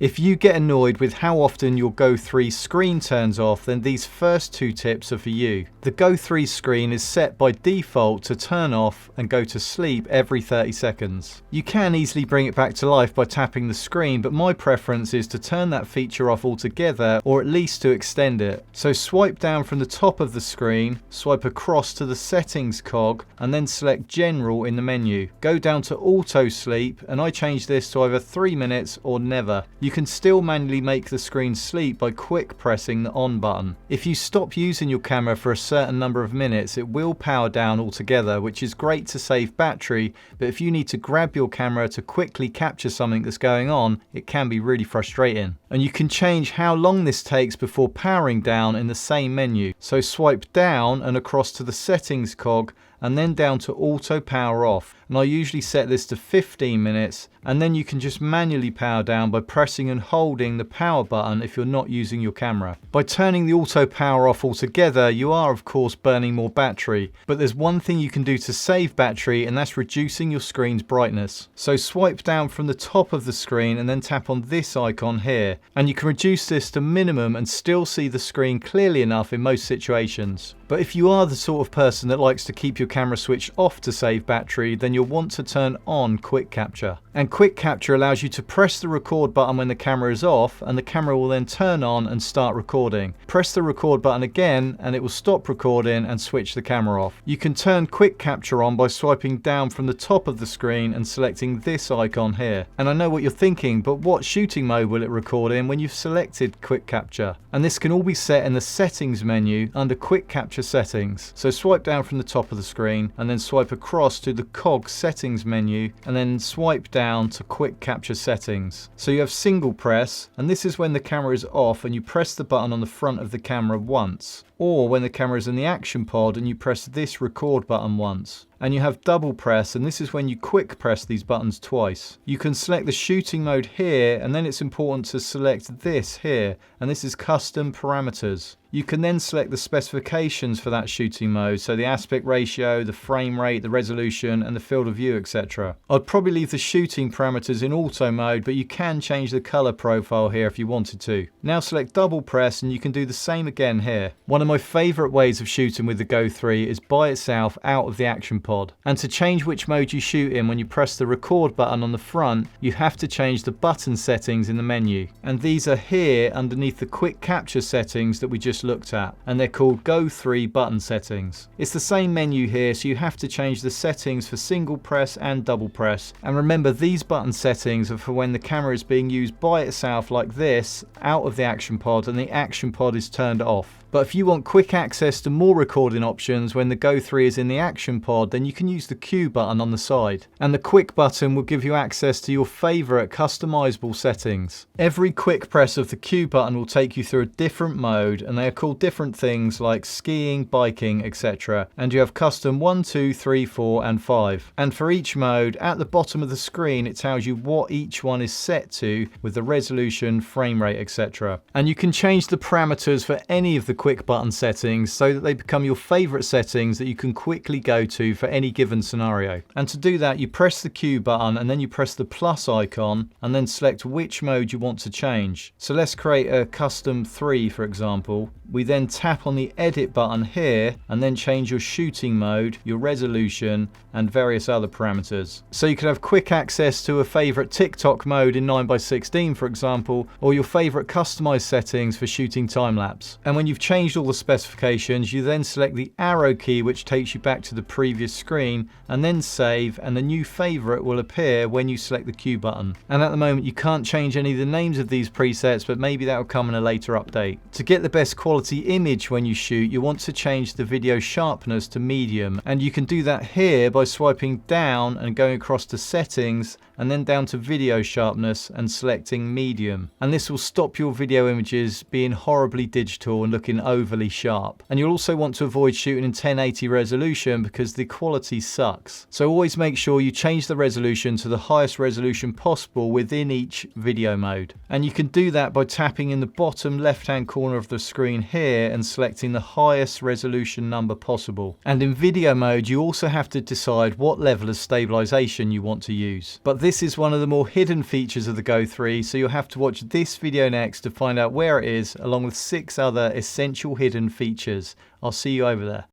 If you get annoyed with how often your GO3 screen turns off, then these first two tips are for you. The GO3 screen is set by default to turn off and go to sleep every 30 seconds. You can easily bring it back to life by tapping the screen, but my preference is to turn that feature off altogether, or at least to extend it. So swipe down from the top of the screen, swipe across to the settings cog, and then select general in the menu. Go down to auto sleep, and I change this to either 3 minutes or never. You can still manually make the screen sleep by quick pressing the on button. If you stop using your camera for a certain number of minutes, it will power down altogether, which is great to save battery, but if you need to grab your camera to quickly capture something that's going on, it can be really frustrating. And you can change how long this takes before powering down in the same menu. So swipe down and across to the settings cog, and then down to auto power off. And I usually set this to 15 minutes, and then you can just manually power down by pressing and holding the power button if you're not using your camera. By turning the auto power off altogether, you are of course burning more battery, but there's one thing you can do to save battery, and that's reducing your screen's brightness. So swipe down from the top of the screen and then tap on this icon here, and you can reduce this to minimum and still see the screen clearly enough in most situations. But if you are the sort of person that likes to keep your camera switched off to save battery, then you'll want to turn on quick capture. And quick capture allows you to press the record button when the camera is off, and the camera will then turn on and start recording. Press the record button again and it will stop recording and switch the camera off. You can turn quick capture on by swiping down from the top of the screen and selecting this icon here. And I know what you're thinking, but what shooting mode will it record in when you've selected quick capture? And this can all be set in the settings menu under quick capture settings. So swipe down from the top of the screen and then swipe across to the cog settings menu, and then swipe down to quick capture settings. So you have single press, and this is when the camera is off and you press the button on the front of the camera once, or when the camera is in the action pod and you press this record button once. And you have double press, and this is when you quick press these buttons twice. You can select the shooting mode here, and then it's important to select this here, and this is custom parameters. You can then select the specifications for that shooting mode, so the aspect ratio, the frame rate, the resolution, and the field of view, etc. I'd probably leave the shooting parameters in auto mode, but you can change the color profile here if you wanted to. Now select double press, and you can do the same again here. One of my favorite ways of shooting with the GO3 is by itself out of the action pod. And to change which mode you shoot in when you press the record button on the front, you have to change the button settings in the menu. And these are here underneath the quick capture settings that we just looked at, and they're called GO3 button settings. It's the same menu here, so you have to change the settings for single press and double press. And remember, these button settings are for when the camera is being used by itself like this, out of the action pod, and the action pod is turned off. But if you want quick access to more recording options when the GO3 is in the action pod, then you can use the Q button on the side. And the quick button will give you access to your favorite customizable settings. Every quick press of the Q button will take you through a different mode, and they are called different things like skiing, biking, etc. And you have custom 1, 2, 3, 4, and 5. And for each mode, at the bottom of the screen, it tells you what each one is set to with the resolution, frame rate, etc. And you can change the parameters for any of the quick button settings so that they become your favorite settings that you can quickly go to for any given scenario. And to do that, you press the Q button and then you press the plus icon and then select which mode you want to change. So let's create a custom 3, for example. We then tap on the edit button here and then change your shooting mode, your resolution, and various other parameters. So you could have quick access to a favorite TikTok mode in 9x16, for example, or your favorite customized settings for shooting time lapse. And when you've changed all the specifications, you then select the arrow key, which takes you back to the previous screen, and then save, and the new favorite will appear when you select the Q button. And at the moment you can't change any of the names of these presets, but maybe that will come in a later update. To get the best quality image when you shoot, you want to change the video sharpness to medium, and you can do that here by swiping down and going across to settings and then down to video sharpness and selecting medium. And this will stop your video images being horribly digital and looking overly sharp. And you'll also want to avoid shooting in 1080 resolution because the quality sucks. So always make sure you change the resolution to the highest resolution possible within each video mode. And you can do that by tapping in the bottom left-hand corner of the screen here and selecting the highest resolution number possible. And in video mode, you also have to decide what level of stabilization you want to use. But this is one of the more hidden features of the GO3, so you'll have to watch this video next to find out where it is, along with 6 other essential hidden features. I'll see you over there.